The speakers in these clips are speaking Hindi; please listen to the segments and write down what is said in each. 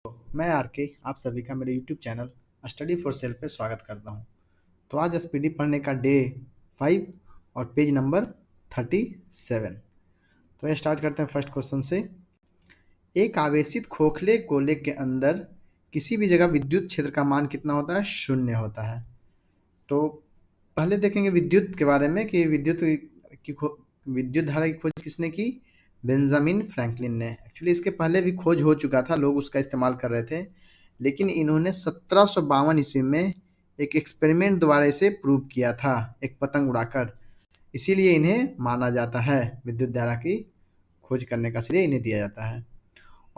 मैं आर के आप सभी का मेरे YouTube channel study for self पे स्वागत करता हूं। तो आज एसपीडी पढ़ने का डे 5 और पेज नंबर 37। तो ये स्टार्ट करते हैं फर्स्ट क्वेश्चन से। एक आवेशित खोखले गोले के अंदर किसी भी जगह विद्युत क्षेत्र का मान कितना होता है? 0 होता है। तो पहले देखेंगे विद्युत के बारे में कि विद्युत धारा की खोज किसने की? बेंजामिन फ्रैंकलिन ने। एक्चुअली इसके पहले भी खोज हो चुका था, लोग उसका इस्तेमाल कर रहे थे, लेकिन इन्होंने 1752 ईस्वी में एक एक्सपेरिमेंट द्वारा इसे प्रूव किया था, एक पतंग उड़ाकर। इसीलिए इन्हें माना जाता है, विद्युत धारा की खोज करने का श्रेय इन्हें दिया जाता है।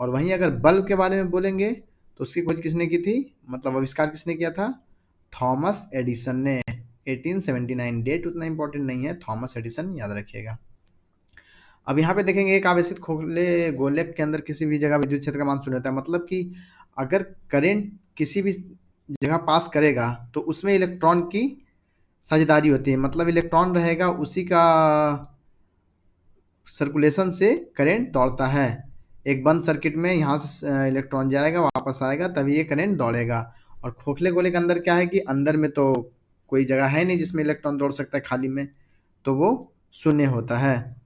और वहीं अगर बल्ब के बारे में बोलेंगे तो उसकी खोज किसने की थी, मतलब आविष्कार किसने किया था? थॉमस एडिसन ने। 1879। डेट उतना इंपॉर्टेंट नहीं है, थॉमस एडिसन याद रखिएगा। अब यहाँ पे देखेंगे एक आवेशित खोखले गोले के अंदर किसी भी जगह विद्युत क्षेत्र का मान 0 होता है। मतलब कि अगर करंट किसी भी जगह पास करेगा तो उसमें इलेक्ट्रॉन की साझेदारी होती है, मतलब इलेक्ट्रॉन रहेगा, उसी का सर्कुलेशन से करंट दौड़ता है। एक बंद सर्किट में यहाँ से इलेक्ट्रॉन जाएगा, वापस आएगा, तभी ये करंट दौड़ेगा। और खोखले गोले के अंदर क्या है कि अंदर में तो कोई जगह है नहीं जिसमें इलेक्ट्रॉन दौड़ सकता है खाली में, तो वो 0 होता है।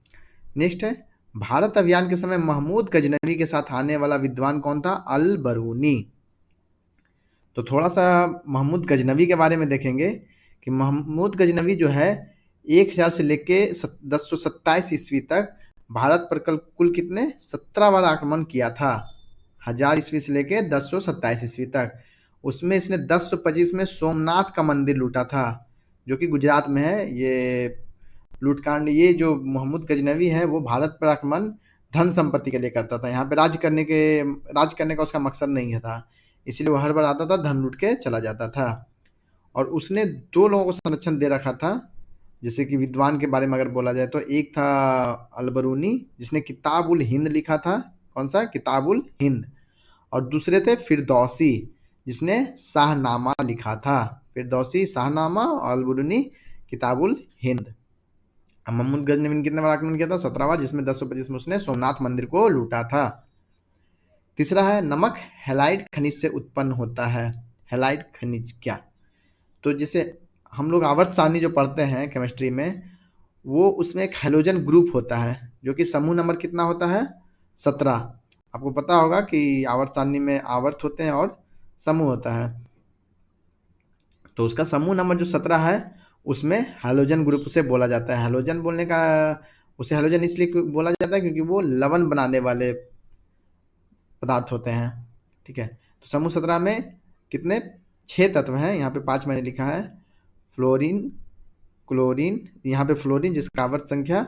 नेक्स्ट है, भारत अभियान के समय महमूद गजनवी के साथ आने वाला विद्वान कौन था? अल बरूनी। तो थोड़ा सा महमूद गजनवी के बारे में देखेंगे कि महमूद गजनवी जो है 1000 से लेके 1027 ईस्वी तक भारत पर कुल कितने 17 बार आक्रमण किया था। 1000 ईस्वी से लेके 1027 ईस्वी तक। उसमें इसने 1025 में सोमनाथ का मंदिर लूटा था, जो कि गुजरात में है। ये लूटकांड, ये जो महमूद गजनवी है वो भारत पर आक्रमण धन संपत्ति के लिए करता था। यहाँ पे राज करने का उसका मकसद नहीं था, इसीलिए वो हर बार आता था, धन लूट के चला जाता था। और उसने 2 लोगों को संरक्षण दे रखा था। जैसे कि विद्वान के बारे में अगर बोला जाए तो एक था अलबरूनी, जिसने किताब उल हिंद लिखा था। कौन सा? किताब उल हिंद। और दूसरे थे फिरदौसी, जिसने शाहनामा लिखा था। फिरदौसी शाहनामा और अलबरूनी किताब उल हिंद। महमूद गजनवी ने कितने बार आक्रमण किया था? 17 बार, जिसमें 1025 में उसने सोमनाथ मंदिर को लूटा था। तीसरा है, नमक हैलाइड खनिज से उत्पन्न होता है। हैलाइड खनिज क्या? तो जैसे हम लोग आवर्त सारणी जो पढ़ते हैं केमिस्ट्री में, वो उसमें एक हैलोजन ग्रुप होता है, जो कि समूह नंबर कितना होता है? 17। आपको पता होगा कि आवर्त सारणी में आवर्त होते हैं और समूह होता है। तो उसका समूह नंबर जो 17 है, उसमें हैलोजन ग्रुप से बोला जाता है। हैलोजन बोलने का, उसे हैलोजन इसलिए बोला जाता है क्योंकि वो लवण बनाने वाले पदार्थ होते हैं। ठीक है, तो समूह 17 में कितने 6 तत्व हैं। यहाँ पे 5 मैंने लिखा है। फ्लोरीन, क्लोरीन, यहाँ पे फ्लोरीन जिसका आवर्त संख्या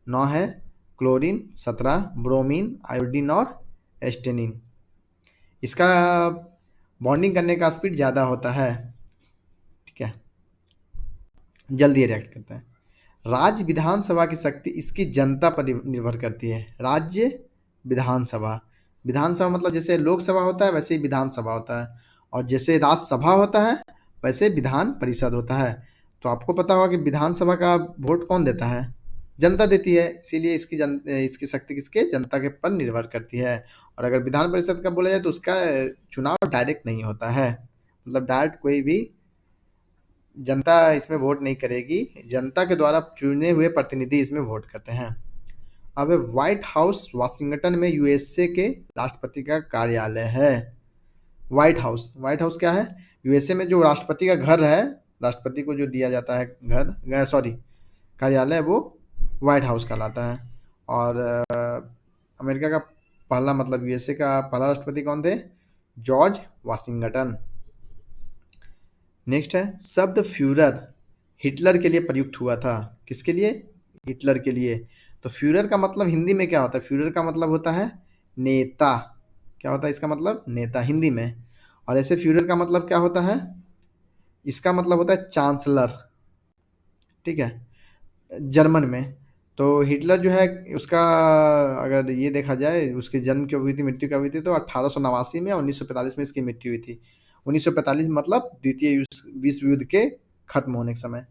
9 है, क्लोरीन 17, ब्रोमीन, आयोडीन और एस्टेनिन। इसका बॉन्डिंग करने का स्पीड ज़्यादा होता है। ठीक है, जल्दी रिएक्ट करता है। राज्य विधानसभा की शक्ति इसकी जनता पर निर्भर करती है। राज्य विधानसभा, विधानसभा मतलब जैसे लोकसभा होता है वैसे ही विधानसभा होता है, और जैसे राज्यसभा होता है वैसे विधान परिषद होता है। तो आपको पता होगा कि विधानसभा का वोट कौन देता है? जनता देती है, इसीलिए इसकी शक्ति किसके? जनता के पर निर्भर करती है। और अगर विधान परिषद का बोला जाए तो उसका चुनाव डायरेक्ट नहीं होता है, मतलब डायरेक्ट कोई भी जनता इसमें वोट नहीं करेगी, जनता के द्वारा चुने हुए प्रतिनिधि इसमें वोट करते हैं। अब व्हाइट हाउस वाशिंगटन में यूएसए के राष्ट्रपति का कार्यालय है। व्हाइट हाउस क्या है? यूएसए में जो राष्ट्रपति का घर है, राष्ट्रपति को जो दिया जाता है कार्यालय, वो व्हाइट हाउस कहलाता है। और अमेरिका का पहला, मतलब यूएसए का पहला राष्ट्रपति कौन थे? George Washington. नेक्स्ट है, शब्द फ्यूरर हिटलर के लिए प्रयुक्त हुआ था। किसके लिए? हिटलर के लिए। तो फ्यूरर का मतलब हिंदी में क्या होता है? फ्यूरर का मतलब होता है नेता। क्या होता है इसका मतलब? नेता हिंदी में। और ऐसे फ्यूरर का मतलब क्या होता है? इसका मतलब होता है चांसलर। ठीक है, जर्मन में। तो हिटलर जो है उसका, अगर ये देखा जाए उसके जन्म कब हुई थी, मृत्यु कब हुई थी, तो 1889 में, 1945 में इसकी मृत्यु हुई थी। 1945 मतलब द्वितीय विश्व युद्ध के खत्म होने के समय।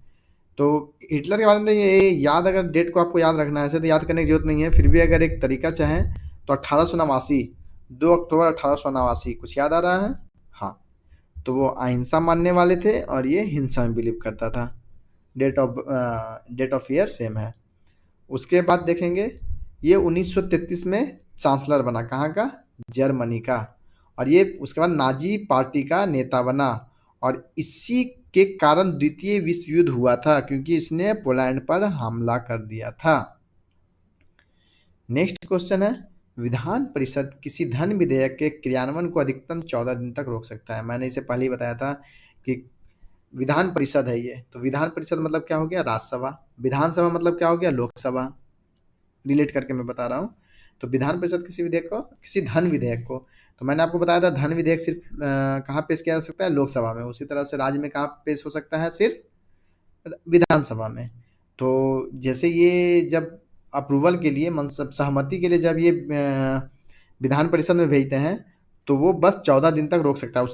तो हिटलर के बारे में ये याद, अगर डेट को आपको याद रखना है ऐसे तो याद करने की जरूरत नहीं है, फिर भी अगर एक तरीका चाहें तो 1889 2 अक्टूबर 1889, कुछ याद आ रहा है? हाँ, तो वो अहिंसा मानने वाले थे और ये हिंसा में बिलीव करता था। डेट ऑफ ईयर सेम है। उसके बाद देखेंगे, ये 1933 में चांसलर बना, कहाँ का? जर्मनी का। और ये उसके बाद नाजी पार्टी का नेता बना, और इसी के कारण द्वितीय विश्व युद्ध हुआ था, क्योंकि इसने पोलैंड पर हमला कर दिया था। नेक्स्ट क्वेश्चन है, विधान परिषद किसी धन विधेयक के क्रियान्वयन को अधिकतम 14 दिन तक रोक सकता है। मैंने इसे पहले ही बताया था कि विधान परिषद है ये, तो विधान परिषद मतलब क्या हो गया? राज्यसभा। विधानसभा मतलब क्या हो गया? लोकसभा। रिलेट करके मैं बता रहा हूँ। तो विधान परिषद किसी विधेयक को, किसी धन विधेयक को, तो मैंने आपको बताया था धन विधेयक सिर्फ कहाँ पेश किया जा सकता है? लोकसभा में। उसी तरह से राज्य में कहाँ पेश हो सकता है? सिर्फ विधानसभा में। तो जैसे ये जब अप्रूवल के लिए, मतलब सहमति के लिए जब ये विधान परिषद में भेजते हैं, तो वो बस 14 दिन तक रोक सकता है।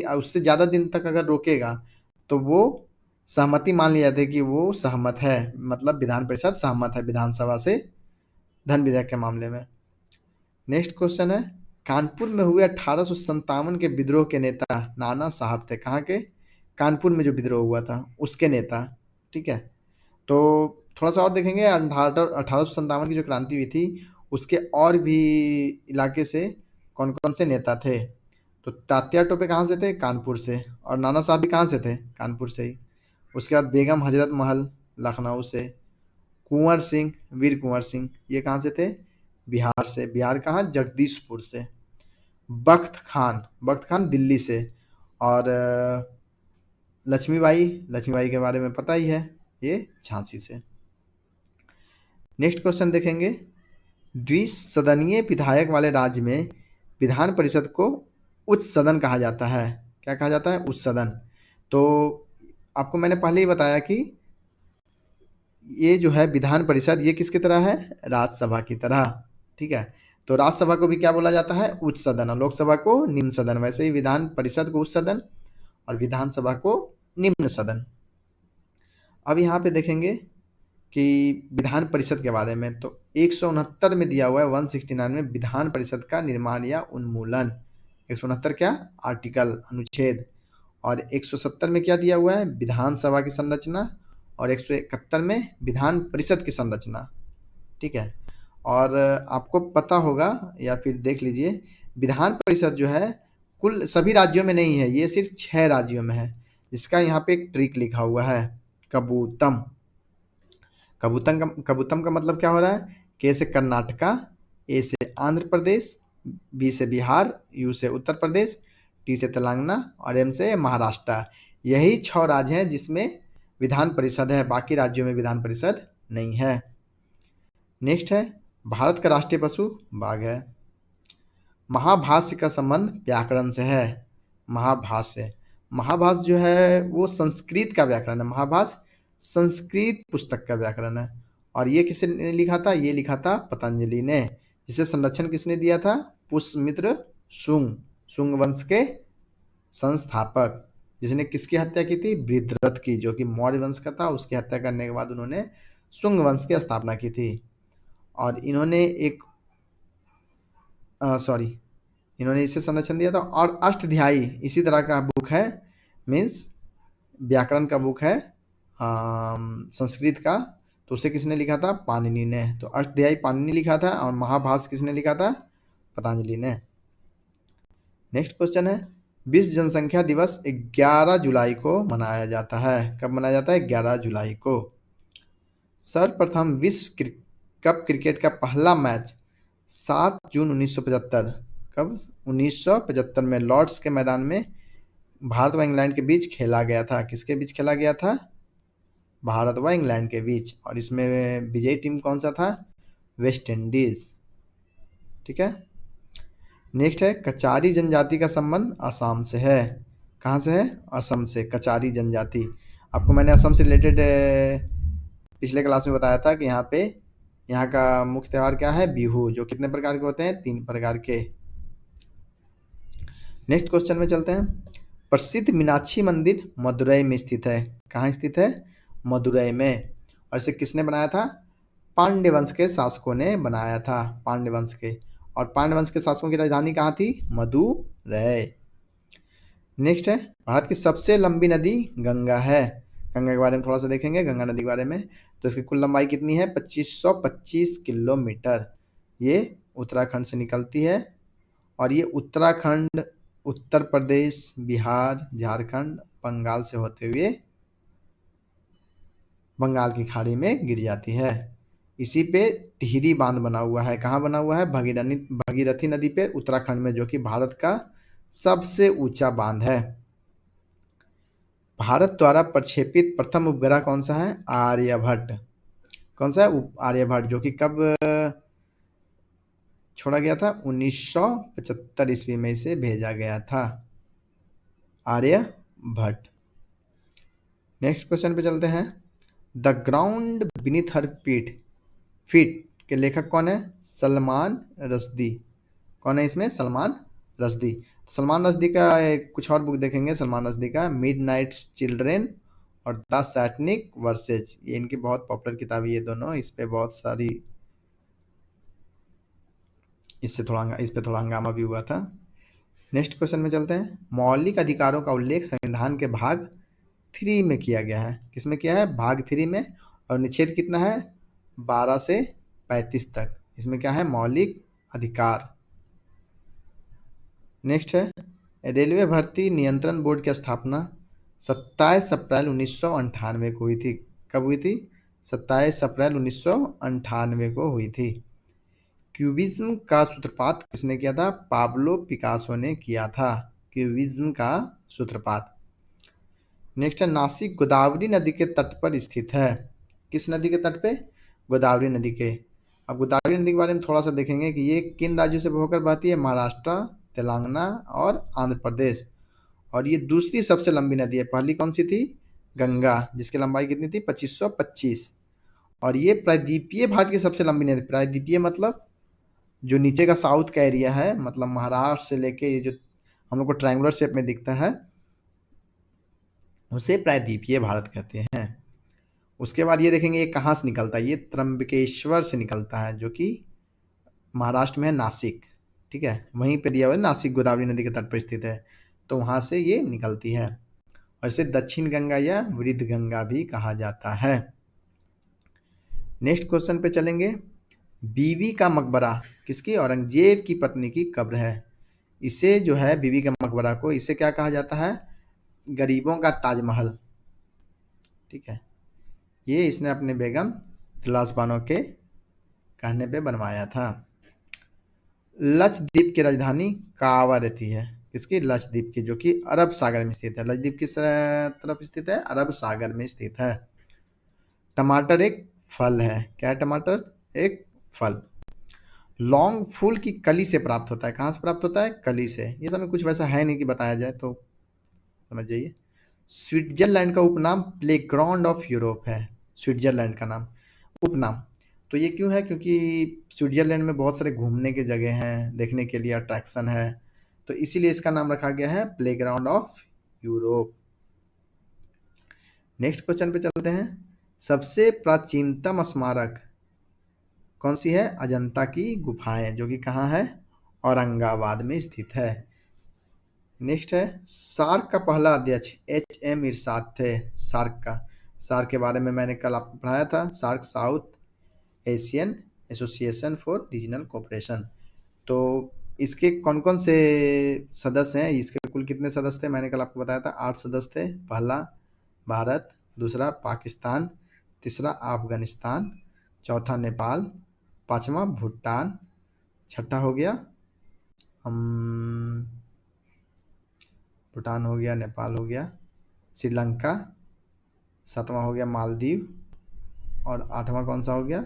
उससे ज़्यादा दिन तक अगर रोकेगा तो वो सहमति मान लिया जाता है कि वो सहमत है, मतलब विधान परिषद सहमत है विधानसभा से धन विधेयक के मामले में। नेक्स्ट क्वेश्चन है, कानपुर में हुए 1857 के विद्रोह के नेता नाना साहब थे। कहाँ के? कानपुर में जो विद्रोह हुआ था उसके नेता। ठीक है, तो थोड़ा सा और देखेंगे, 1857 की जो क्रांति हुई थी उसके और भी इलाके से कौन कौन से नेता थे। तो तात्या टोपे कहाँ से थे? कानपुर से। और नाना साहब भी कहाँ से थे? कानपुर से ही। उसके बाद बेगम हजरत महल लखनऊ से। कुंवर सिंह, वीर कुंवर सिंह, ये कहाँ से थे? बिहार से। बिहार कहाँ? जगदीशपुर से। बख्त खान दिल्ली से। और लक्ष्मीबाई के बारे में पता ही है, ये झांसी से। नेक्स्ट क्वेश्चन देखेंगे, द्विसदनीय विधायक वाले राज्य में विधान परिषद को उच्च सदन कहा जाता है। क्या कहा जाता है? उच्च सदन। तो आपको मैंने पहले ही बताया कि ये जो है विधान परिषद, ये किसकी तरह है? राज्यसभा की तरह। ठीक है, तो राज्यसभा को भी क्या बोला जाता है? उच्च सदन। और लोकसभा को निम्न सदन। वैसे ही विधान परिषद को उच्च सदन और विधानसभा को निम्न सदन। अब यहाँ पे देखेंगे कि विधान परिषद के बारे में, तो 169 में दिया हुआ है, 169 में विधान परिषद का निर्माण या उन्मूलन। 169 क्या? आर्टिकल, अनुच्छेद। और 170 में क्या दिया हुआ है? विधानसभा की संरचना। और 171 में विधान परिषद की संरचना। ठीक है, और आपको पता होगा या फिर देख लीजिए, विधान परिषद जो है कुल सभी राज्यों में नहीं है, ये सिर्फ 6 राज्यों में है, जिसका यहाँ पे एक ट्रिक लिखा हुआ है, कबूतम। कबूतम का मतलब क्या हो रहा है? के से कर्नाटका, ए से आंध्र प्रदेश, बी से बिहार, यू से उत्तर प्रदेश, टी से तेलंगाना और एम से महाराष्ट्र। यही 6 राज्य हैं जिसमें विधान परिषद है, बाकी राज्यों में विधान परिषद नहीं है। नेक्स्ट है, भारत का राष्ट्रीय पशु बाघ है। महाभाष्य का संबंध व्याकरण से है। महाभाष्य जो है वो संस्कृत का व्याकरण है। महाभाष्य संस्कृत पुस्तक का व्याकरण है। और ये किसने लिखा था? ये लिखा था पतंजलि ने, जिसे संरक्षण किसने दिया था? पुष्यमित्र शुंग वंश के संस्थापक, जिसने किसकी हत्या की थी? बृहद्रथ की, जो कि मौर्य वंश का था। उसकी हत्या करने के बाद उन्होंने शुंग वंश की स्थापना की थी। और इन्होंने इन्होंने इसे संरक्षण दिया था। और अष्टाध्यायी इसी तरह का बुक है, मीन्स व्याकरण का बुक है संस्कृत का, तो उसे किसने लिखा था? पाणिनि ने। तो अष्टाध्यायी पाणिनि लिखा था और महाभाष्य किसने लिखा था? पतंजलि ने। नेक्स्ट क्वेश्चन है, विश्व जनसंख्या दिवस 11 जुलाई को मनाया जाता है। कब मनाया जाता है? 11 जुलाई को। सर्वप्रथम विश्व कप क्रिकेट का पहला मैच 7 जून 1975, कब? 1975 में लॉर्ड्स के मैदान में भारत व इंग्लैंड के बीच खेला गया था। किसके बीच खेला गया था? भारत व इंग्लैंड के बीच। और इसमें विजयी टीम कौन सा था? West Indies. ठीक है, नेक्स्ट है, कचारी जनजाति का संबंध असम से है। कहाँ से है? असम से। कचारी जनजाति, आपको मैंने असम से रिलेटेड पिछले क्लास में बताया था कि यहाँ का मुख्य त्यौहार क्या है? बिहू, जो कितने प्रकार के होते हैं? 3 प्रकार के। नेक्स्ट क्वेश्चन में चलते हैं, प्रसिद्ध मीनाक्षी मंदिर मदुरई में स्थित है। कहाँ स्थित है? मदुरई में। और इसे किसने बनाया था? पांड्य वंश के शासकों ने बनाया था, पांड्य वंश के। और पांड्य वंश के शासकों की राजधानी कहाँ थी? मदुरै। नेक्स्ट है, भारत की सबसे लंबी नदी गंगा है। गंगा के बारे में थोड़ा सा देखेंगे, गंगा नदी के बारे में। तो इसकी कुल लंबाई कितनी है? 2525 किलोमीटर। ये उत्तराखंड से निकलती है और ये उत्तराखंड, उत्तर प्रदेश, बिहार, झारखंड, बंगाल से होते हुए बंगाल की खाड़ी में गिर जाती है। इसी पे टिहरी बांध बना हुआ है। कहाँ बना हुआ है? भगीरथी नदी पे, उत्तराखंड में, जो कि भारत का सबसे ऊंचा बांध है। भारत द्वारा प्रक्षेपित प्रथम उपग्रह कौन सा है? आर्यभट्ट। कौन सा है? आर्यभट्ट, जो कि कब छोड़ा गया था? 1975 ईस्वी में इसे भेजा गया था, आर्यभट्ट। नेक्स्ट क्वेश्चन पे चलते हैं। The ground beneath her feet के लेखक कौन है? सलमान रश्दी। कौन है इसमें? सलमान रश्दी। सलमान रश्दी का कुछ और बुक देखेंगे। सलमान रश्दी का मिडनाइट चिल्ड्रेन और द सैटनिक वर्सेज, ये इनकी बहुत पॉपुलर किताब है ये दोनों। इस पे बहुत सारी, इस पे थोड़ा हंगामा भी हुआ था। नेक्स्ट क्वेश्चन में चलते हैं। मौलिक अधिकारों का उल्लेख संविधान के भाग 3 में किया गया है। किसमें किया है? भाग 3 में। और निषेध कितना है? 12 से 35 तक। इसमें क्या है? मौलिक अधिकार। नेक्स्ट है, रेलवे भर्ती नियंत्रण बोर्ड की स्थापना 27 अप्रैल 1998 को हुई थी। कब हुई थी? 27 अप्रैल 1998 को हुई थी। क्यूबिज्म का सूत्रपात किसने किया था? पाब्लो पिकासो ने किया था क्यूबिज्म का सूत्रपात। नेक्स्ट है, नासिक गोदावरी नदी के तट पर स्थित है। किस नदी के तट पे? गोदावरी नदी के। अब गोदावरी नदी के बारे में थोड़ा सा देखेंगे कि ये किन राज्यों से होकर बहती है? महाराष्ट्र, तेलंगाना और आंध्र प्रदेश। और ये दूसरी सबसे लंबी नदी है। पहली कौन सी थी? गंगा, जिसकी लंबाई कितनी थी? 2525। और ये प्रायद्वीपीय भारत की सबसे लंबी नदी। प्रायद्वीपीय मतलब जो नीचे का साउथ का एरिया है, मतलब महाराष्ट्र से लेके ये जो हम लोग को ट्रायंगुलर शेप में दिखता है, उसे प्रायद्वीपीय भारत कहते हैं। उसके बाद ये देखेंगे ये कहाँ से निकलता है। ये त्र्यंबकेश्वर से निकलता है, जो कि महाराष्ट्र में है, नासिक। ठीक है, वहीं पे दिया हुआ है, नासिक गोदावरी नदी के तट पर स्थित है, तो वहाँ से ये निकलती है। और इसे दक्षिण गंगा या वृद्ध गंगा भी कहा जाता है। नेक्स्ट क्वेश्चन पे चलेंगे। बीबी का मकबरा किसकी? औरंगजेब की पत्नी की कब्र है। इसे जो है बीबी का मकबरा को, इसे क्या कहा जाता है? गरीबों का ताजमहल। ठीक है, ये इसने अपने बेगम दिलरास बानो के कहने पे बनवाया था। लक्षद्वीप की राजधानी कावारती है। किसकी? लक्षद्वीप की, जो कि अरब सागर में स्थित है। लक्षद्वीप किस तरफ स्थित है? अरब सागर में स्थित है। टमाटर एक फल है। क्या है टमाटर? एक फल। लौंग फूल की कली से प्राप्त होता है। कहाँ से प्राप्त होता है? कली से। ये समय कुछ वैसा है नहीं कि बताया जाए, तो समझ जाइए। स्विट्जरलैंड का उपनाम प्लेग्राउंड ऑफ यूरोप है। स्विट्जरलैंड का नाम, उपनाम। तो ये क्यों है? क्योंकि स्विट्जरलैंड में बहुत सारे घूमने के जगह हैं, देखने के लिए अट्रैक्शन है, तो इसीलिए इसका नाम रखा गया है playground of Europe. Next question पे चलते हैं। सबसे प्राचीनतम स्मारक कौन सी है? अजंता की गुफाएं, जो कि कहाँ है? औरंगाबाद में स्थित है। नेक्स्ट है, सार्क का पहला अध्यक्ष HM इरशाद थे। सार्क के बारे में मैंने कल आपको पढ़ाया था। SAARC South Asian Association for Regional Cooperation. तो इसके कौन कौन से सदस्य हैं? इसके कुल कितने सदस्य थे? मैंने कल आपको बताया था 8 सदस्य थे। पहला भारत, दूसरा पाकिस्तान, तीसरा अफगानिस्तान, चौथा नेपाल, पांचवा भूटान, छठा हो गया भूटान हो गया, नेपाल हो गया, श्रीलंका, सातवां हो गया मालदीव, और आठवां कौन सा हो गया?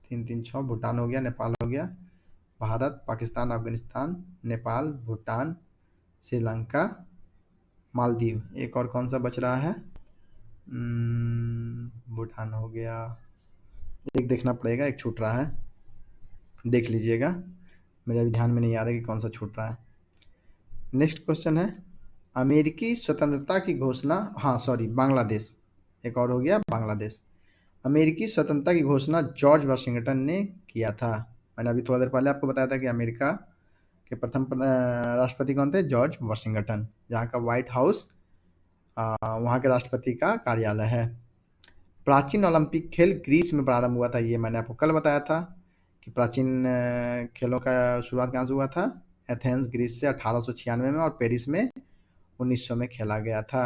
3 3 6, भूटान हो गया, नेपाल हो गया, भारत, पाकिस्तान, अफगानिस्तान, नेपाल, भूटान, श्रीलंका, मालदीव। एक और कौन सा बच रहा है? भूटान हो गया, एक देखना पड़ेगा, एक छूट रहा है, देख लीजिएगा, मेरे अभी ध्यान में नहीं आ रहा कि कौन सा छूट रहा है। नेक्स्ट क्वेश्चन है, अमेरिकी स्वतंत्रता की घोषणा, बांग्लादेश, एक और हो गया बांग्लादेश। अमेरिकी स्वतंत्रता की घोषणा जॉर्ज वाशिंगटन ने किया था। मैंने अभी थोड़ा देर पहले आपको बताया था कि अमेरिका के प्रथम राष्ट्रपति कौन थे? जॉर्ज वॉशिंगटन, जहाँ का व्हाइट हाउस वहाँ के राष्ट्रपति का कार्यालय है। प्राचीन ओलंपिक खेल ग्रीस में प्रारंभ हुआ था, ये मैंने आपको कल बताया था कि प्राचीन खेलों का शुरुआत कहाँ से हुआ था? एथेंस ग्रीस से 1896 में, और पेरिस में 1900 में खेला गया था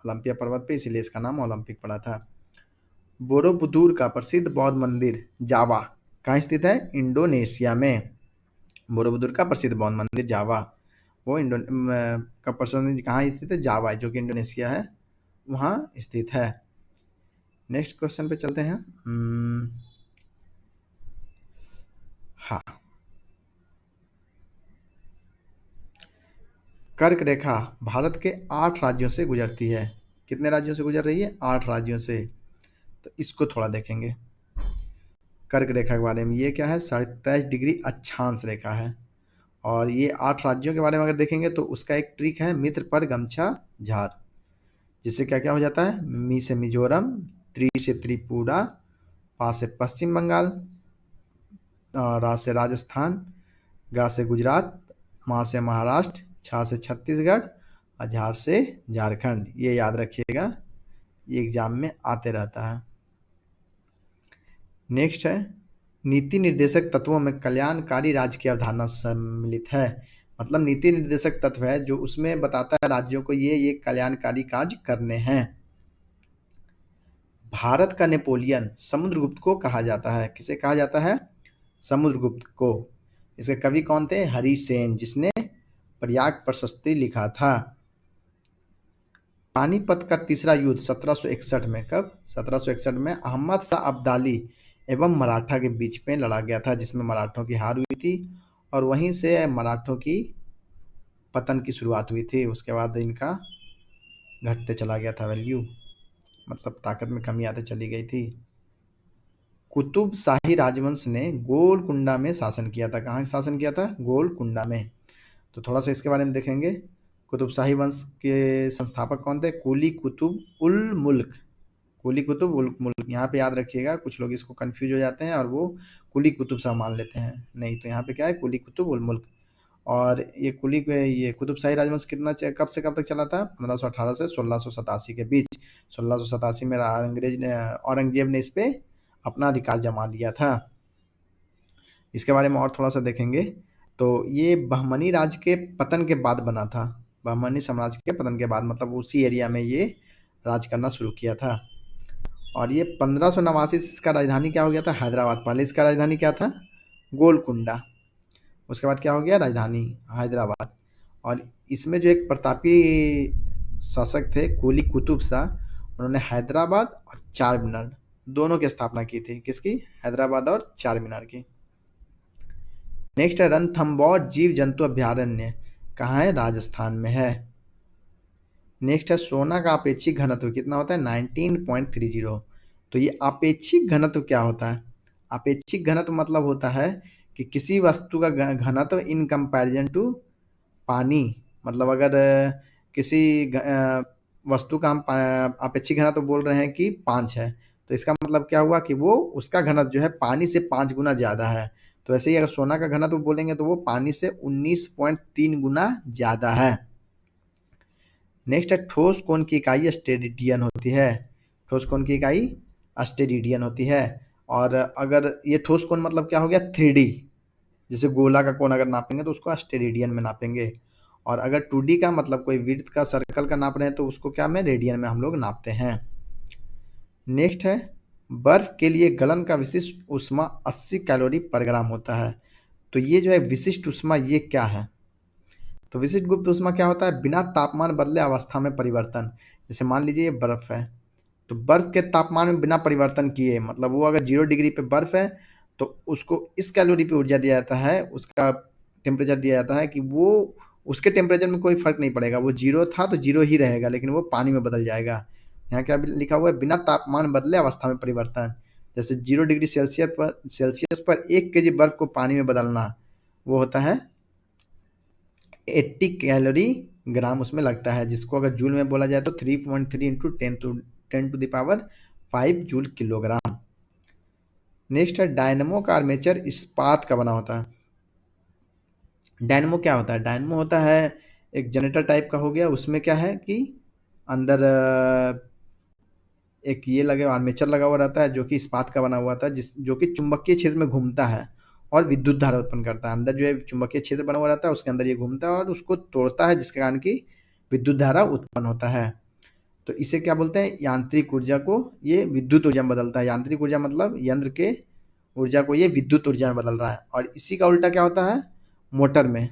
ओलंपिया पर्वत पे, इसीलिए इसका नाम ओलंपिक पड़ा था। बोरोबुदुर का प्रसिद्ध बौद्ध मंदिर जावा कहाँ स्थित है? इंडोनेशिया में। बोरोबुदुर का प्रसिद्ध बौद्ध मंदिर जावा, वो का प्रसिद्ध कहाँ स्थित है? जावा, जो कि इंडोनेशिया है, वहाँ स्थित है। नेक्स्ट क्वेश्चन पे चलते हैं। हाँ, कर्क रेखा भारत के 8 राज्यों से गुजरती है। कितने राज्यों से गुजर रही है? 8 राज्यों से। तो इसको थोड़ा देखेंगे कर्क रेखा के बारे में। ये क्या है? 23.5 डिग्री अक्षांश रेखा है। और ये 8 राज्यों के बारे में अगर देखेंगे तो उसका एक ट्रिक है, मित्र पर गमछा झार, जिससे क्या क्या हो जाता है? मी से मिजोरम, त्रि से त्रिपुरा, पा से पश्चिम बंगाल, रा से राजस्थान, गा से गुजरात, मा से महाराष्ट्र, छा से छत्तीसगढ़, और झार से झारखंड। ये याद रखिएगा, ये एग्जाम में आते रहता है। नेक्स्ट है, नीति निर्देशक तत्वों में कल्याणकारी राज्य की अवधारणा सम्मिलित है। मतलब नीति निर्देशक तत्व है जो उसमें बताता है राज्यों को ये कल्याणकारी कार्य करने हैं। भारत का नेपोलियन समुद्रगुप्त को कहा जाता है। किसे कहा जाता है? समुद्रगुप्त को। इसके कवि कौन थे? हरिसेन, जिसने प्रयाग प्रशस्ति लिखा था। पानीपत का तीसरा युद्ध 1761 में, कब? 1761 में अहमद शाह अब्दाली एवं मराठा के बीच में लड़ा गया था, जिसमें मराठों की हार हुई थी, और वहीं से मराठों की पतन की शुरुआत हुई थी। उसके बाद इनका घटते चला गया था वैल्यू, मतलब ताकत में कमी आते चली गई थी। कुतुब शाही राजवंश ने गोलकुंडा में शासन किया था। कहाँ शासन किया था? गोलकुंडा में। तो थोड़ा सा इसके बारे में देखेंगे। कुतुब शाही वंश के संस्थापक कौन थे? कुली कुतुब उल मुल्क। कुली कुतुब उल मुल्क, यहाँ पे याद रखिएगा, कुछ लोग इसको कंफ्यूज हो जाते हैं और वो कुली कुतुब शाह मान लेते हैं। नहीं, तो यहाँ पे क्या है? कुली कुतुब उल मुल्क। और ये कुतुब शाही राजवंश कब से कब तक चला था? 1518 से 1687 के बीच। 1687 में औरंगजेब ने इस पे अपना अधिकार जमा लिया था। इसके बारे में और थोड़ा सा देखेंगे तो ये बहमनी राज्य के पतन के बाद बना था। बहमनी साम्राज्य के पतन के बाद, मतलब उसी एरिया में ये राज करना शुरू किया था। और ये 1589 से इसका राजधानी क्या हो गया था? हैदराबाद। पहले इसका राजधानी क्या था? गोलकुंडा। उसके बाद क्या हो गया? राजधानी हैदराबाद। और इसमें जो एक प्रतापी शासक थे कुली कुतुब शाह, उन्होंने हैदराबाद और चार मीनार दोनों की स्थापना की थी। किसकी? हैदराबाद और चार मीनार की। नेक्स्ट है रणथंभौर जीव जंतु अभ्यारण्य, कहाँ है? राजस्थान में है। नेक्स्ट है सोना का अपेक्षिक घनत्व कितना होता है? 19.30। तो ये अपेक्षिक घनत्व क्या होता है? अपेक्षिक घनत्व मतलब होता है कि किसी वस्तु का घनत्व इन कंपैरिजन टू पानी। मतलब अगर किसी वस्तु का हम अपेक्षिक घनत्व बोल रहे हैं कि 5 है, तो इसका मतलब क्या हुआ कि वो उसका घनत्व जो है पानी से 5 गुना ज़्यादा है। तो ऐसे ही अगर सोना का घनत्व बोलेंगे तो वो पानी से 19.3 गुना ज़्यादा है। नेक्स्ट है ठोस कोण की इकाई स्टेरेडियन होती है। ठोस कोण की इकाई स्टेरेडियन होती है। और अगर ये ठोस कोण मतलब क्या हो गया? 3D। जैसे गोला का कोण अगर नापेंगे तो उसको स्टेरेडियन में नापेंगे। और अगर 2D का मतलब कोई वृत्त का, सर्कल का नाप रहे हैं तो उसको क्या में? रेडियन में हम लोग नापते हैं। नेक्स्ट है बर्फ के लिए गलन का विशिष्ट ऊष्मा 80 कैलोरी पर ग्राम होता है। तो ये जो है विशिष्ट ऊष्मा, ये क्या है? तो विशिष्ट गुप्त ऊष्मा क्या होता है? बिना तापमान बदले अवस्था में परिवर्तन। जैसे मान लीजिए ये बर्फ है, तो बर्फ के तापमान में बिना परिवर्तन किए, मतलब वो अगर 0 डिग्री पे बर्फ है तो उसको इस कैलोरी पे ऊर्जा दिया जाता है, उसका टेम्परेचर दिया जाता है कि वो उसके टेम्परेचर में कोई फर्क नहीं पड़ेगा। वो 0 था तो 0 ही रहेगा, लेकिन वो पानी में बदल जाएगा। यहाँ क्या लिखा हुआ है? बिना तापमान बदले अवस्था में परिवर्तन। जैसे 0 डिग्री सेल्सियस पर 1 kg बर्फ को पानी में बदलना, वो होता है 80 कैलोरी ग्राम उसमें लगता है, जिसको अगर जूल में बोला जाए तो 3.3 × 10 to the power 5 joule kilogram. Next है डायनमो का आर्मेचर इस्पात का बना होता है। डायनमो क्या होता है? डायनमो होता है एक जनरेटर टाइप का हो गया, उसमें क्या है कि अंदर एक ये लगे आर्मेचर लगा हुआ रहता है जो कि इस्पात का बना हुआ था, जो कि चुंबकीय क्षेत्र में घूमता है और विद्युत धारा उत्पन्न करता है। अंदर जो है चुंबकीय क्षेत्र बना हुआ रहता है, उसके अंदर ये घूमता है और उसको तोड़ता है, जिसके कारण की विद्युत धारा उत्पन्न होता है। तो इसे क्या बोलते हैं? यांत्रिक ऊर्जा को ये विद्युत ऊर्जा में बदलता है। यांत्रिक ऊर्जा मतलब यंत्र के ऊर्जा को ये विद्युत ऊर्जा में बदल रहा है। और इसी का उल्टा क्या होता है मोटर में?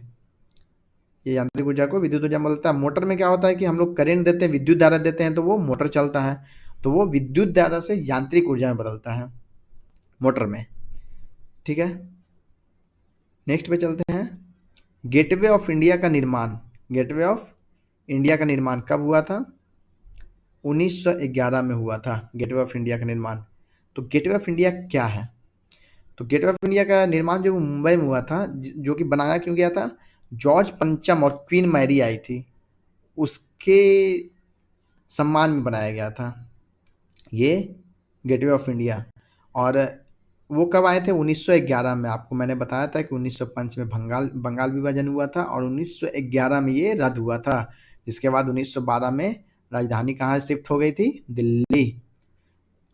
ये यांत्रिक ऊर्जा को विद्युत ऊर्जा में बदलता है। मोटर में क्या होता है कि हम लोग करंट देते हैं, विद्युत धारा देते हैं, तो वो मोटर चलता है, तो वो विद्युत धारा से यांत्रिक ऊर्जा में बदलता है मोटर में। ठीक है, नेक्स्ट पे चलते हैं। गेटवे ऑफ इंडिया का निर्माण, गेटवे ऑफ इंडिया का निर्माण कब हुआ था? 1911 में हुआ था गेटवे ऑफ इंडिया का निर्माण। तो गेटवे ऑफ इंडिया क्या है? तो गेटवे ऑफ इंडिया का निर्माण जो मुंबई में हुआ था, जो कि बनाया क्यों गया था? जॉर्ज पंचम और क्वीन मैरी आई थी, उसके सम्मान में बनाया गया था ये गेटवे ऑफ इंडिया। और वो कब आए थे? 1911 में। आपको मैंने बताया था कि 1905 में बंगाल विभाजन हुआ था और 1911 में ये रद्द हुआ था, जिसके बाद 1912 में राजधानी कहाँ शिफ्ट हो गई थी? दिल्ली।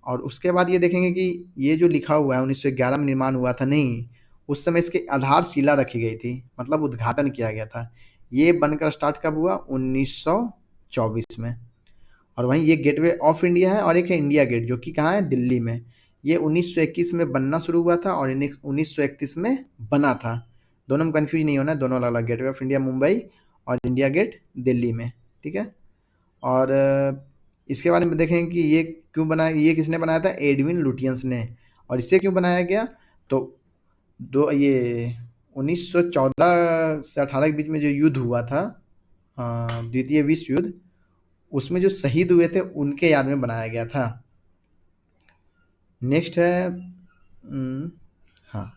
और उसके बाद ये देखेंगे कि ये जो लिखा हुआ है 1911 में निर्माण हुआ था, नहीं, उस समय इसकी आधारशिला रखी गई थी, मतलब उद्घाटन किया गया था। ये बनकर स्टार्ट कब हुआ? 1924 में। और वहीं ये गेटवे ऑफ इंडिया है और एक है इंडिया गेट, जो कि कहाँ है? दिल्ली में। ये 1921 में बनना शुरू हुआ था और 1931 में बना था। दोनों में कन्फ्यूज नहीं होना है, दोनों अलग अलग। गेटवे ऑफ इंडिया मुंबई और इंडिया गेट दिल्ली में। ठीक है, और इसके बारे में देखें कि ये क्यों बनाया, ये किसने बनाया था? एडविन लुटियंस ने। और इससे क्यों बनाया गया? तो ये 1914 से 18 के बीच में जो युद्ध हुआ था, द्वितीय विश्व युद्ध, उसमें जो शहीद हुए थे उनके याद में बनाया गया था। नेक्स्ट है हाँ,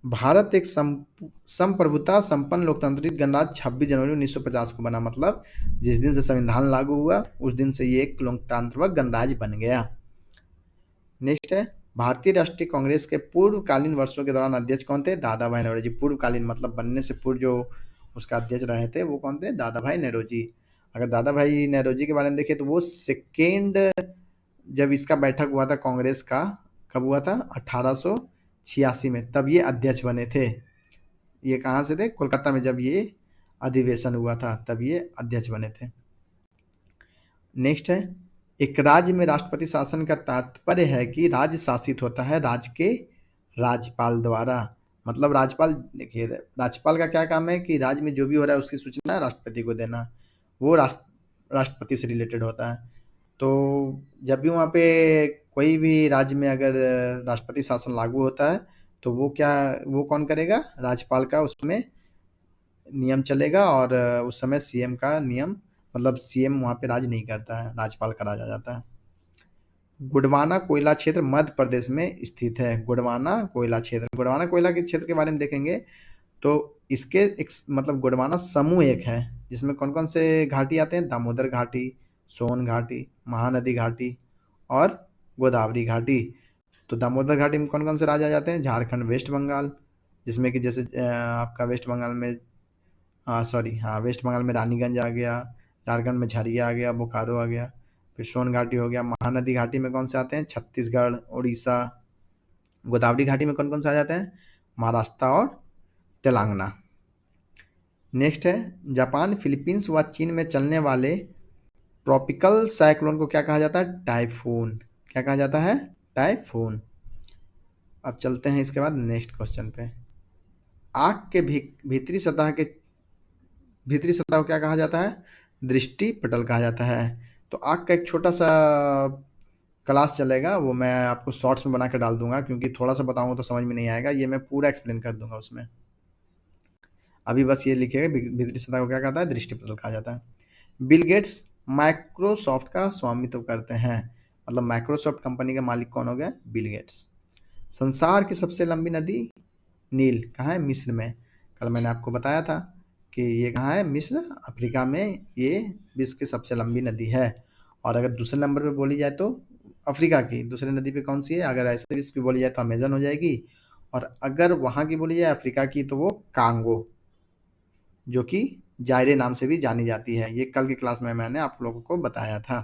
भारत एक संप्रभुता संपन्न लोकतांत्रिक गणराज्य 26 जनवरी 1950 को बना। मतलब जिस दिन से संविधान लागू हुआ उस दिन से ये एक लोकतांत्रिक गणराज्य बन गया। नेक्स्ट है भारतीय राष्ट्रीय कांग्रेस के पूर्वकालीन वर्षों के दौरान अध्यक्ष कौन थे? दादा भाई नौरोजी। पूर्वकालीन मतलब बनने से पूर्व जो उसका अध्यक्ष रहे थे वो कौन थे? दादा भाई नौरोजी। अगर दादा भाई नौरोजी के बारे में देखें तो वो सेकेंड, जब इसका बैठक हुआ था कांग्रेस का, कब हुआ था? 1886 में, तब ये अध्यक्ष बने थे। ये कहाँ से थे? कोलकाता में जब ये अधिवेशन हुआ था तब ये अध्यक्ष बने थे। नेक्स्ट है एक राज्य में राष्ट्रपति शासन का तात्पर्य है कि राज्य शासित होता है राज्य के राज्यपाल द्वारा। मतलब राज्यपाल, देखिए राज्यपाल का क्या काम है कि राज्य में जो भी हो रहा है उसकी सूचना राष्ट्रपति को देना, वो राष्ट्रपति से रिलेटेड होता है। तो जब भी वहाँ पे कोई भी राज्य में अगर राष्ट्रपति शासन लागू होता है तो वो कौन करेगा? राज्यपाल का उसमें नियम चलेगा। और उस समय सीएम का नियम, मतलब सीएम वहाँ पे राज नहीं करता है, राज्यपाल का राज आ जाता है। गुडवाना कोयला क्षेत्र मध्य प्रदेश में स्थित है। गुडवाना कोयला क्षेत्र, गुडवाना कोयला के क्षेत्र के बारे में देखेंगे तो इसके एक मतलब गुडवाना समूह एक है, जिसमें कौन कौन से घाटी आते हैं? दामोदर घाटी, सोन घाटी, महानदी घाटी और गोदावरी घाटी। तो दामोदर घाटी में कौन कौन से राज्य आ जाते हैं? झारखंड, वेस्ट बंगाल, जिसमें कि जैसे आपका वेस्ट बंगाल में वेस्ट बंगाल में रानीगंज आ गया, झारखंड में झरिया आ गया, बोकारो आ गया, फिर सोन घाटी हो गया। महानदी घाटी में कौन से आते हैं? छत्तीसगढ़, उड़ीसा। गोदावरी घाटी में कौन कौन से आ जाते हैं? महाराष्ट्र और तेलंगाना। नेक्स्ट है जापान, फिलीपींस व चीन में चलने वाले ट्रॉपिकल साइक्लोन को क्या कहा जाता है? टाइफून। क्या कहा जाता है? टाइफून। अब चलते हैं इसके बाद नेक्स्ट क्वेश्चन पे। आँख के भीतरी सतह को क्या कहा जाता है? दृष्टि पटल कहा जाता है। तो आँख का एक छोटा सा क्लास चलेगा, वो मैं आपको शॉर्ट्स में बना के डाल दूंगा, क्योंकि थोड़ा सा बताऊंगा तो समझ में नहीं आएगा, ये मैं पूरा एक्सप्लेन कर दूंगा उसमें। अभी बस ये लिखिएगा भीतरी सतह को क्या कहता है? दृष्टि पटल कहा जाता है। बिल गेट्स माइक्रोसॉफ्ट का स्वामित्व करते हैं। मतलब माइक्रोसॉफ्ट कंपनी का मालिक कौन हो गया? Bill Gates. संसार की सबसे लंबी नदी नील कहाँ है? मिस्र में। कल मैंने आपको बताया था कि ये कहाँ है? मिस्र, अफ्रीका में ये विश्व की सबसे लंबी नदी है। और अगर दूसरे नंबर पे बोली जाए तो अफ्रीका की दूसरी नदी पे कौन सी है? अगर ऐसे भी बोली जाए तो अमेजन हो जाएगी, और अगर वहाँ की बोली जाए अफ्रीका की तो वो कांगो, जो कि जायरे नाम से भी जानी जाती है। ये कल की क्लास में मैंने आप लोगों को बताया था।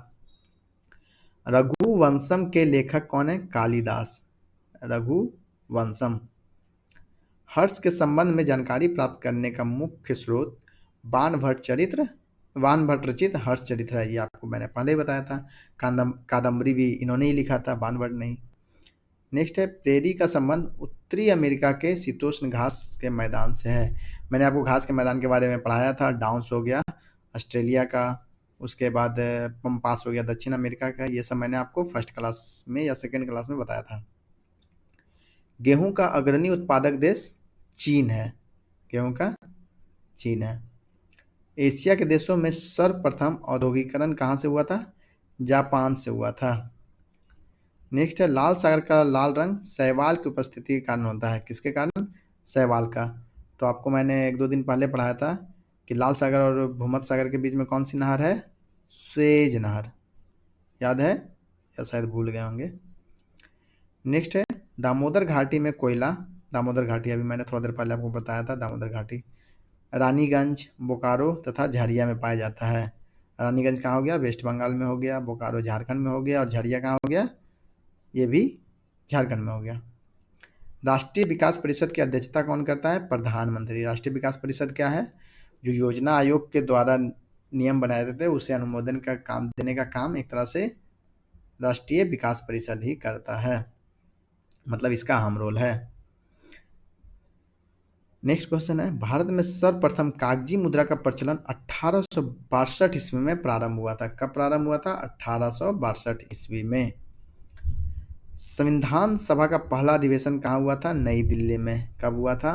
रघुवंशम के लेखक कौन है? कालिदास। रघुवंशम। हर्ष के संबंध में जानकारी प्राप्त करने का मुख्य स्रोत बाणभट्ट रचित हर्ष चरित्र है। ये आपको मैंने पहले ही बताया था। कादम्बरी भी इन्होंने ही लिखा था, बाणभट्ट नहीं। नेक्स्ट है, प्रेरी का संबंध उत्तरी अमेरिका के शीतोष्ण घास के मैदान से है। मैंने आपको घास के मैदान के बारे में पढ़ाया था। डाउन्स हो गया ऑस्ट्रेलिया का, उसके बाद पम्पास हो गया दक्षिण अमेरिका का। ये सब मैंने आपको फर्स्ट क्लास में या सेकेंड क्लास में बताया था। गेहूं का अग्रणी उत्पादक देश चीन है। गेहूं का चीन है। एशिया के देशों में सर्वप्रथम औद्योगिकरण कहाँ से हुआ था? जापान से हुआ था। नेक्स्ट है, लाल सागर का लाल रंग शैवाल की उपस्थिति के कारण होता है। किसके कारण? शैवाल का। तो आपको मैंने 1-2 दिन पहले पढ़ाया था कि लाल सागर और भूमध्य सागर के बीच में कौन सी नहर है? स्वेज नहर। याद है या शायद भूल गए होंगे। नेक्स्ट है, दामोदर घाटी में कोयला। दामोदर घाटी अभी मैंने थोड़ा देर पहले आपको बताया था। दामोदर घाटी रानीगंज, बोकारो तथा झरिया में पाया जाता है। रानीगंज कहाँ हो गया? वेस्ट बंगाल में हो गया। बोकारो झारखंड में हो गया। और झरिया कहाँ हो गया? ये भी झारखंड में हो गया। राष्ट्रीय विकास परिषद की अध्यक्षता कौन करता है? प्रधानमंत्री। राष्ट्रीय विकास परिषद क्या है? जो योजना आयोग के द्वारा नियम बनाए जाते थे उसे अनुमोदन का काम देने का काम एक तरह से राष्ट्रीय विकास परिषद ही करता है, मतलब इसका अहम रोल है। नेक्स्ट क्वेश्चन है, भारत में सर्वप्रथम कागजी मुद्रा का प्रचलन 1862 ईस्वी में प्रारंभ हुआ था। कब प्रारंभ हुआ था? 1862 ईस्वी में। संविधान सभा का पहला अधिवेशन कहाँ हुआ था? नई दिल्ली में। कब हुआ था?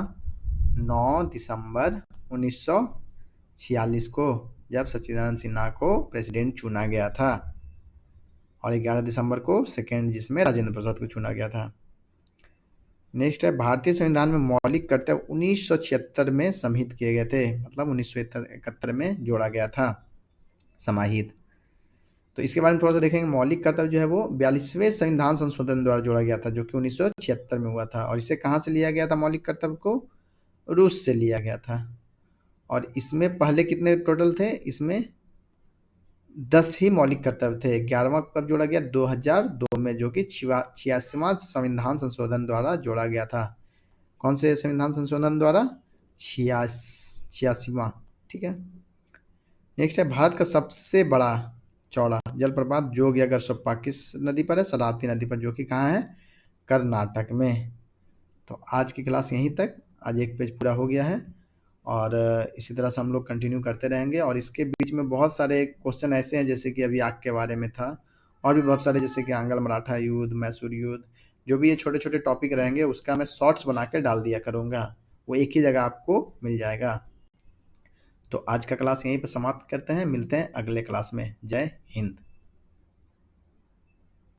9 दिसंबर 1946 को, जब सच्चिदानंद सिन्हा को प्रेसिडेंट चुना गया था। और 11 दिसंबर को सेकेंड, जिसमें राजेंद्र प्रसाद को चुना गया था। नेक्स्ट है, भारतीय संविधान में मौलिक कर्तव्य 1976 में समाहित किए गए थे, मतलब 1971 में जोड़ा गया था समाहित। तो इसके बारे में थोड़ा सा देखेंगे। मौलिक कर्तव्य जो है वो 42वें संविधान संशोधन द्वारा जोड़ा गया था, जो कि 1976 में हुआ था। और इसे कहाँ से लिया गया था? मौलिक कर्तव्य को रूस से लिया गया था। और इसमें पहले कितने टोटल थे? इसमें 10 ही मौलिक कर्तव्य थे। 11वां कब जोड़ा गया? 2002 में, जो कि 86वां संविधान संशोधन द्वारा जोड़ा गया था। कौन से संविधान संशोधन द्वारा? 86वां। ठीक है। नेक्स्ट है, भारत का सबसे बड़ा चौड़ा जलप्रपात जोग या गरसप्पा किस नदी पर है? सरस्वती नदी पर, जो कि कहाँ है? कर्नाटक में। तो आज की क्लास यहीं तक। आज एक पेज पूरा हो गया है, और इसी तरह से हम लोग कंटिन्यू करते रहेंगे। और इसके बीच में बहुत सारे क्वेश्चन ऐसे हैं, जैसे कि अभी आग के बारे में था, और भी बहुत सारे, जैसे कि आंग्ल मराठा युद्ध, मैसूर युद्ध, जो भी ये छोटे छोटे टॉपिक रहेंगे उसका मैं शॉर्ट्स बना के डाल दिया करूँगा। वो एक ही जगह आपको मिल जाएगा। तो आज का क्लास यहीं पर समाप्त करते हैं। मिलते हैं अगले क्लास में। जय हिंद।